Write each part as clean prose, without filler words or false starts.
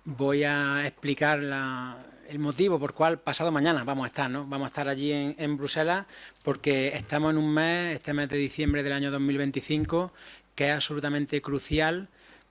voy a explicar el motivo por cual pasado mañana vamos a estar, ¿no? Vamos a estar allí en Bruselas porque estamos en un mes, este mes de diciembre del año 2025, que es absolutamente crucial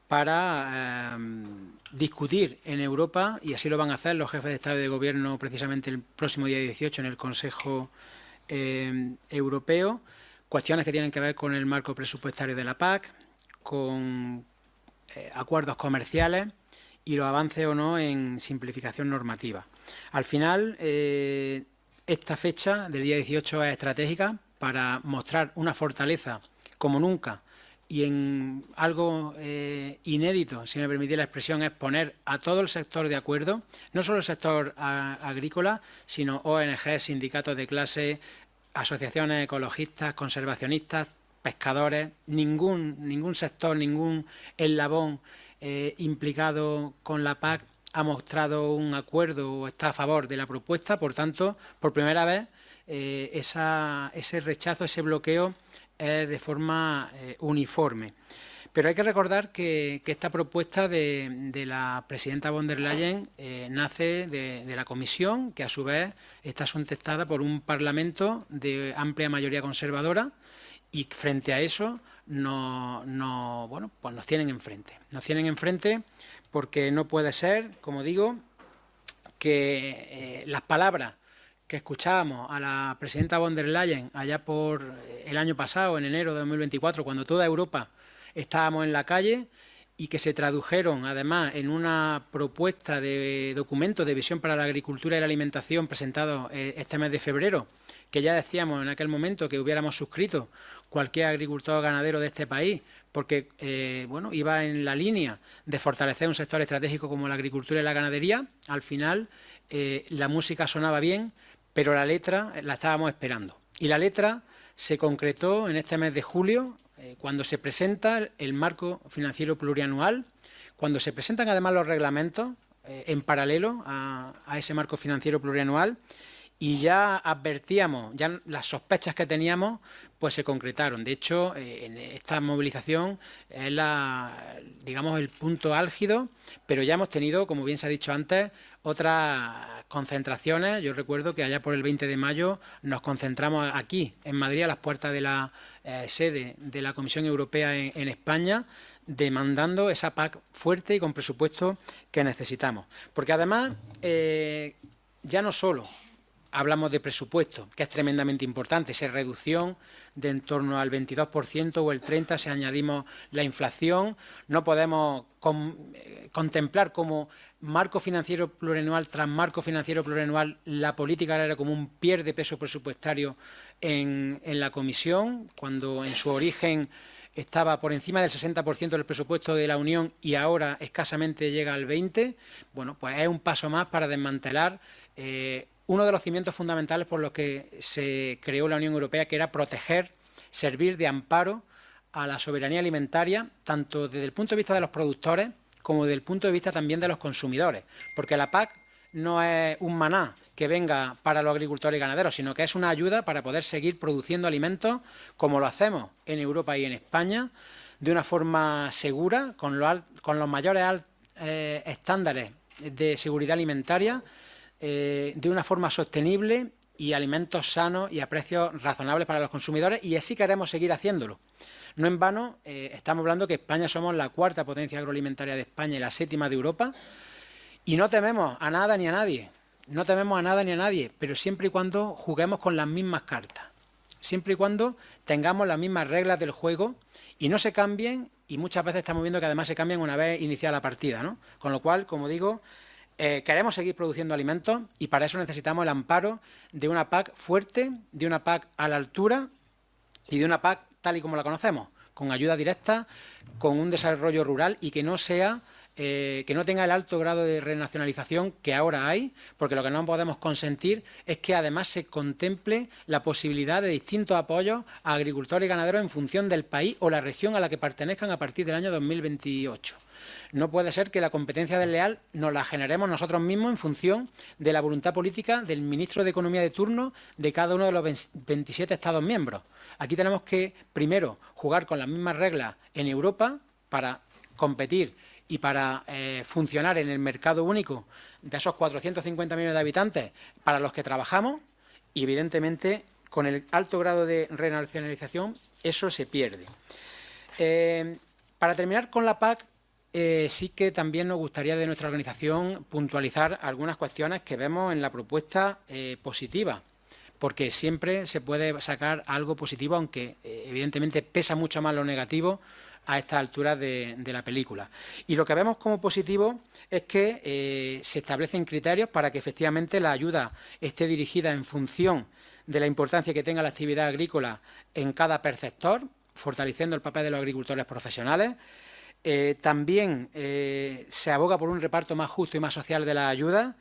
para discutir en Europa, y así lo van a hacer los jefes de Estado y de Gobierno precisamente el próximo día 18 en el Consejo Europeo, cuestiones que tienen que ver con el marco presupuestario de la PAC, con acuerdos comerciales y los avances o no en simplificación normativa. Al final, esta fecha del día 18 es estratégica para mostrar una fortaleza como nunca, y en algo inédito, si me permitís la expresión, es poner a todo el sector de acuerdo, no solo el sector agrícola, sino ONG, sindicatos de clase, asociaciones ecologistas, conservacionistas, pescadores, ningún sector, ningún eslabón implicado con la PAC ha mostrado un acuerdo o está a favor de la propuesta. Por tanto, por primera vez, ese rechazo, ese bloqueo es de forma uniforme. Pero hay que recordar que esta propuesta de la presidenta von der Leyen nace de la Comisión, que a su vez está sustentada por un Parlamento de amplia mayoría conservadora, y frente a eso pues nos tienen enfrente. Nos tienen enfrente porque no puede ser, como digo, que las palabras que escuchábamos a la presidenta von der Leyen allá por el año pasado, en enero de 2024, cuando toda Europa estábamos en la calle, y que se tradujeron además en una propuesta de documento de visión para la agricultura y la alimentación presentado este mes de febrero, que ya decíamos en aquel momento que hubiéramos suscrito cualquier agricultor o ganadero de este país, porque iba en la línea de fortalecer un sector estratégico como la agricultura y la ganadería. Al final la música sonaba bien, pero la letra la estábamos esperando. Y la letra se concretó en este mes de julio, cuando se presenta el marco financiero plurianual, cuando se presentan además los reglamentos en paralelo a ese marco financiero plurianual, y ya advertíamos, ya las sospechas que teníamos pues se concretaron. De hecho, en esta movilización es digamos, el punto álgido, pero ya hemos tenido, como bien se ha dicho antes, otras concentraciones. Yo recuerdo que allá por el 20 de mayo nos concentramos aquí, en Madrid, a las puertas de la sede de la Comisión Europea en España, demandando esa PAC fuerte y con presupuesto que necesitamos. Porque además, ya no solo hablamos de presupuesto, que es tremendamente importante, esa reducción de en torno al 22% o el 30% si añadimos la inflación. No podemos contemplar como marco financiero plurianual tras marco financiero plurianual la política agraria común pierde peso presupuestario en la Comisión, cuando en su origen estaba por encima del 60% del presupuesto de la Unión y ahora escasamente llega al 20%. Bueno, pues es un paso más para desmantelar uno de los cimientos fundamentales por los que se creó la Unión Europea, que era proteger, servir de amparo a la soberanía alimentaria, tanto desde el punto de vista de los productores como desde el punto de vista también de los consumidores. Porque la PAC no es un maná que venga para los agricultores y ganaderos, sino que es una ayuda para poder seguir produciendo alimentos como lo hacemos en Europa y en España, de una forma segura, con los mayores estándares de seguridad alimentaria, de una forma sostenible y alimentos sanos y a precios razonables para los consumidores, y así queremos seguir haciéndolo. No en vano, estamos hablando que España somos la cuarta potencia agroalimentaria de España y la séptima de Europa, y no tememos a nada ni a nadie, no tememos a nada ni a nadie, pero siempre y cuando juguemos con las mismas cartas, siempre y cuando tengamos las mismas reglas del juego y no se cambien, y muchas veces estamos viendo que además se cambian una vez iniciada la partida, ¿no? Con lo cual, como digo, queremos seguir produciendo alimentos, y para eso necesitamos el amparo de una PAC fuerte, de una PAC a la altura y de una PAC tal y como la conocemos, con ayuda directa, con un desarrollo rural, y que no sea que no tenga el alto grado de renacionalización que ahora hay, porque lo que no podemos consentir es que además se contemple la posibilidad de distintos apoyos a agricultores y ganaderos en función del país o la región a la que pertenezcan a partir del año 2028. No puede ser que la competencia desleal nos la generemos nosotros mismos en función de la voluntad política del ministro de Economía de turno de cada uno de los 27 Estados miembros. Aquí tenemos que, primero, jugar con las mismas reglas en Europa para competir y para funcionar en el mercado único de esos 450 millones de habitantes para los que trabajamos, y evidentemente con el alto grado de renacionalización eso se pierde. Para terminar con la PAC, sí que también nos gustaría de nuestra organización puntualizar algunas cuestiones que vemos en la propuesta positiva, porque siempre se puede sacar algo positivo, aunque evidentemente pesa mucho más lo negativo a estas alturas de la película. Y lo que vemos como positivo es que se establecen criterios para que efectivamente la ayuda esté dirigida en función de la importancia que tenga la actividad agrícola en cada perceptor, fortaleciendo el papel de los agricultores profesionales. También se aboga por un reparto más justo y más social de las ayudas,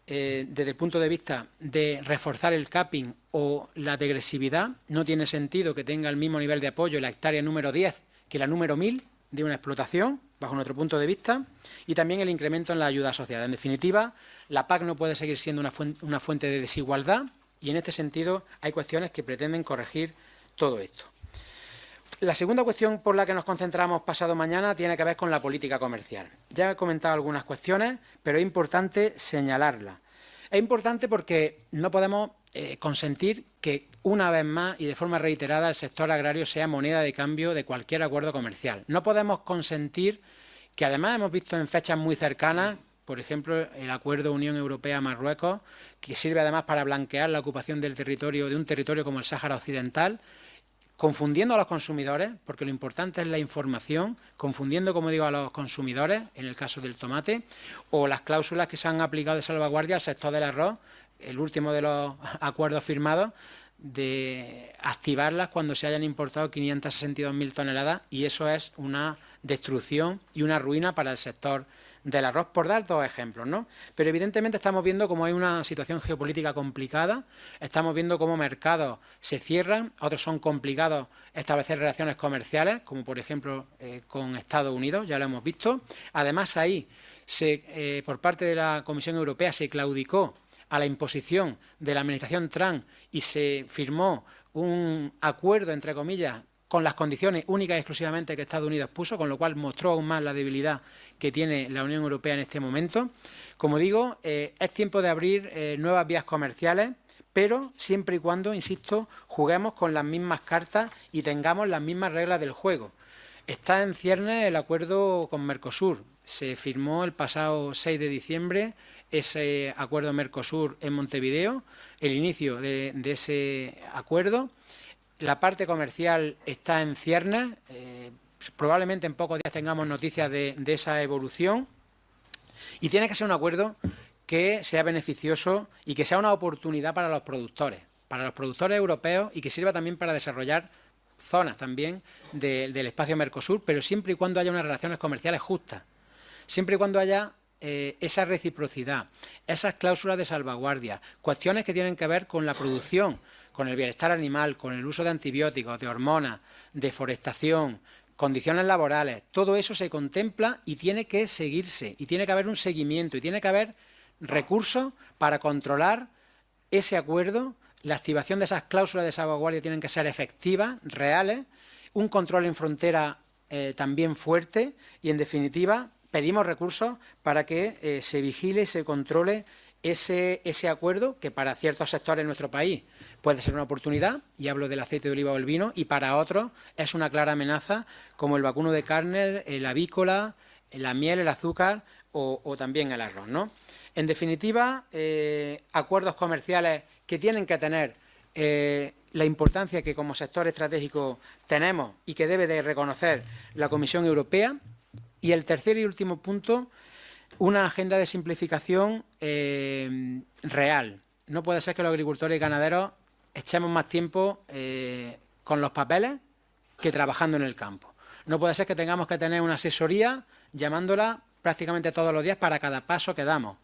desde el punto de vista de reforzar el capping o la degresividad. No tiene sentido que tenga el mismo nivel de apoyo la hectárea número 10 que la número 1000 de una explotación, bajo nuestro punto de vista, y también el incremento en la ayuda asociada. En definitiva, la PAC no puede seguir siendo una fuente de desigualdad, y en este sentido hay cuestiones que pretenden corregir todo esto. La segunda cuestión por la que nos concentramos pasado mañana tiene que ver con la política comercial. Ya he comentado algunas cuestiones, pero es importante señalarlas. Es importante porque no podemos consentir que una vez más y de forma reiterada el sector agrario sea moneda de cambio de cualquier acuerdo comercial. No podemos consentir que, además hemos visto en fechas muy cercanas, por ejemplo, el acuerdo Unión Europea-Marruecos, que sirve además para blanquear la ocupación del territorio, de un territorio como el Sáhara Occidental, confundiendo a los consumidores, porque lo importante es la información, confundiendo, como digo, a los consumidores, en el caso del tomate, o las cláusulas que se han aplicado de salvaguardia al sector del arroz, el último de los acuerdos firmados, de activarlas cuando se hayan importado 562.000 toneladas, y eso es una destrucción y una ruina para el sector del arroz, por dar dos ejemplos, ¿no? Pero evidentemente estamos viendo cómo hay una situación geopolítica complicada, estamos viendo cómo mercados se cierran, otros son complicados establecer relaciones comerciales, como por ejemplo con Estados Unidos, ya lo hemos visto. Además, ahí por parte de la Comisión Europea se claudicó a la imposición de la administración Trump y se firmó un acuerdo, entre comillas, con las condiciones únicas y exclusivamente que Estados Unidos puso, con lo cual mostró aún más la debilidad que tiene la Unión Europea en este momento. Como digo, es tiempo de abrir nuevas vías comerciales, pero siempre y cuando, insisto, juguemos con las mismas cartas y tengamos las mismas reglas del juego. Está en ciernes el acuerdo con Mercosur. Se firmó el pasado 6 de diciembre ese acuerdo Mercosur en Montevideo, el inicio de ese acuerdo. La parte comercial está en ciernes, probablemente en pocos días tengamos noticias de esa evolución, y tiene que ser un acuerdo que sea beneficioso y que sea una oportunidad para los productores europeos, y que sirva también para desarrollar zonas también del espacio Mercosur, pero siempre y cuando haya unas relaciones comerciales justas, siempre y cuando haya esa reciprocidad, esas cláusulas de salvaguardia, cuestiones que tienen que ver con la producción, con el bienestar animal, con el uso de antibióticos, de hormonas, deforestación, condiciones laborales. Todo eso se contempla y tiene que seguirse, y tiene que haber un seguimiento, y tiene que haber recursos para controlar ese acuerdo. La activación de esas cláusulas de salvaguardia tienen que ser efectivas, reales, un control en frontera también fuerte, y en definitiva pedimos recursos para que se vigile y se controle ese acuerdo, que para ciertos sectores en nuestro país puede ser una oportunidad, y hablo del aceite de oliva o el vino, y para otros es una clara amenaza, como el vacuno de carne, el avícola, la miel, el azúcar o también el arroz, ¿no? En definitiva, acuerdos comerciales que tienen que tener la importancia que como sector estratégico tenemos y que debe de reconocer la Comisión Europea. Y el tercer y último punto, una agenda de simplificación real. No puede ser que los agricultores y ganaderos echemos más tiempo con los papeles que trabajando en el campo. No puede ser que tengamos que tener una asesoría llamándola prácticamente todos los días para cada paso que damos.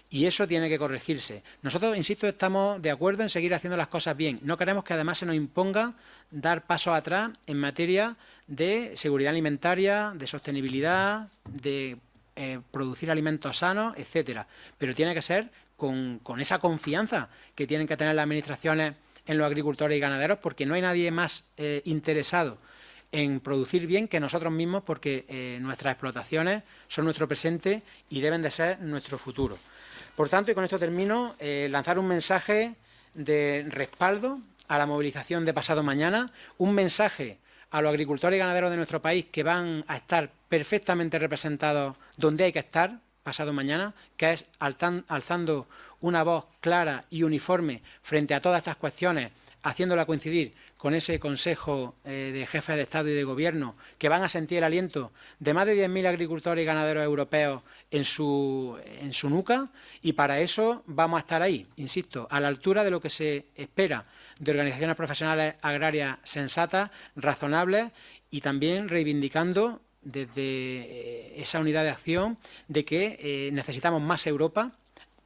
Y eso tiene que corregirse. Nosotros, insisto, estamos de acuerdo en seguir haciendo las cosas bien. No queremos que además se nos imponga dar pasos atrás en materia de seguridad alimentaria, de sostenibilidad, de producir alimentos sanos, etcétera. Pero tiene que ser con esa confianza que tienen que tener las administraciones en los agricultores y ganaderos, porque no hay nadie más interesado en producir bien que nosotros mismos, porque nuestras explotaciones son nuestro presente y deben de ser nuestro futuro. Por tanto, y con esto termino, lanzar un mensaje de respaldo a la movilización de pasado mañana, un mensaje a los agricultores y ganaderos de nuestro país que van a estar perfectamente representados donde hay que estar pasado mañana, que es alzando una voz clara y uniforme frente a todas estas cuestiones, haciéndola coincidir con ese Consejo de Jefes de Estado y de Gobierno, que van a sentir el aliento de más de 10.000 agricultores y ganaderos europeos en su nuca, y para eso vamos a estar ahí, insisto, a la altura de lo que se espera de organizaciones profesionales agrarias sensatas, razonables, y también reivindicando desde esa unidad de acción de que necesitamos más Europa,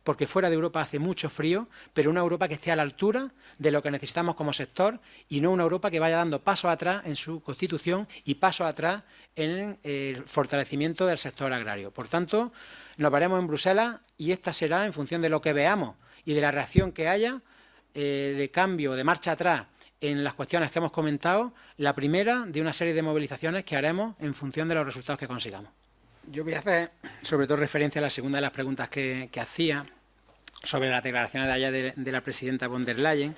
porque fuera de Europa hace mucho frío, pero una Europa que esté a la altura de lo que necesitamos como sector y no una Europa que vaya dando pasos atrás en su constitución y pasos atrás en el fortalecimiento del sector agrario. Por tanto, nos veremos en Bruselas y esta será, en función de lo que veamos y de la reacción que haya, de cambio, de marcha atrás en las cuestiones que hemos comentado, la primera de una serie de movilizaciones que haremos en función de los resultados que consigamos. Yo voy a hacer sobre todo referencia a la segunda de las preguntas que hacía sobre las declaraciones de ayer de la presidenta von der Leyen.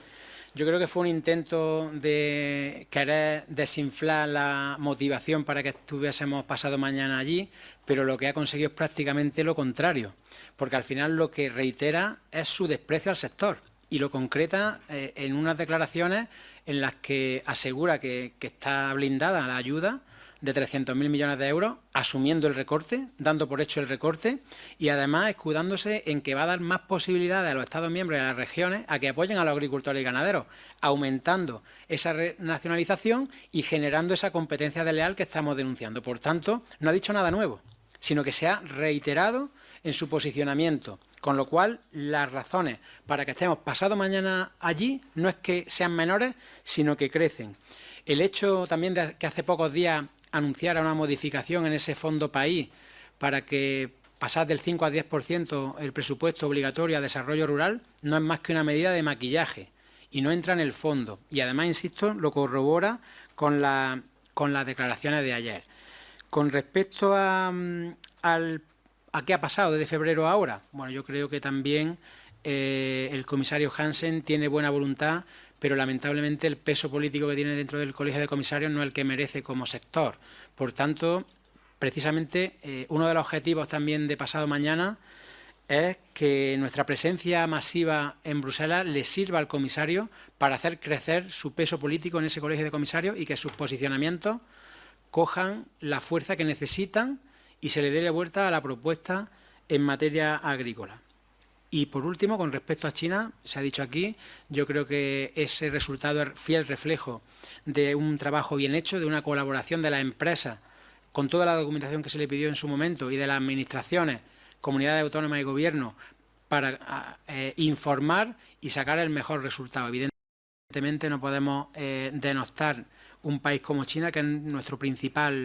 Yo creo que fue un intento de querer desinflar la motivación para que estuviésemos pasado mañana allí, pero lo que ha conseguido es prácticamente lo contrario, porque al final lo que reitera es su desprecio al sector y lo concreta en unas declaraciones en las que asegura que está blindada la ayuda de 300.000 millones de euros, asumiendo el recorte, dando por hecho el recorte y además escudándose en que va a dar más posibilidades a los Estados miembros y a las regiones a que apoyen a los agricultores y ganaderos, aumentando esa renacionalización y generando esa competencia desleal que estamos denunciando. Por tanto, no ha dicho nada nuevo, sino que se ha reiterado en su posicionamiento, con lo cual las razones para que estemos pasado mañana allí no es que sean menores, sino que crecen. El hecho también de que hace pocos días anunciara una modificación en ese fondo país para que pasar del 5 al 10% el presupuesto obligatorio a desarrollo rural no es más que una medida de maquillaje y no entra en el fondo. Y además, insisto, lo corrobora con las declaraciones de ayer. Con respecto a qué ha pasado desde febrero a ahora, bueno, yo creo que también el comisario Hansen tiene buena voluntad, pero lamentablemente el peso político que tiene dentro del Colegio de Comisarios no es el que merece como sector. Por tanto, precisamente uno de los objetivos también de pasado mañana es que nuestra presencia masiva en Bruselas le sirva al comisario para hacer crecer su peso político en ese Colegio de Comisarios y que sus posicionamientos cojan la fuerza que necesitan y se le dé la vuelta a la propuesta en materia agrícola. Y por último, con respecto a China, se ha dicho aquí, yo creo que ese resultado es fiel reflejo de un trabajo bien hecho, de una colaboración de las empresas con toda la documentación que se le pidió en su momento y de las administraciones, comunidades autónomas y gobierno para informar y sacar el mejor resultado. Evidentemente no podemos denostar un país como China, que es nuestro principal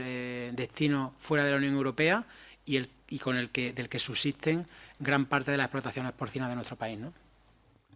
destino fuera de la Unión Europea y del que subsisten gran parte de las explotaciones porcinas de nuestro país, ¿no?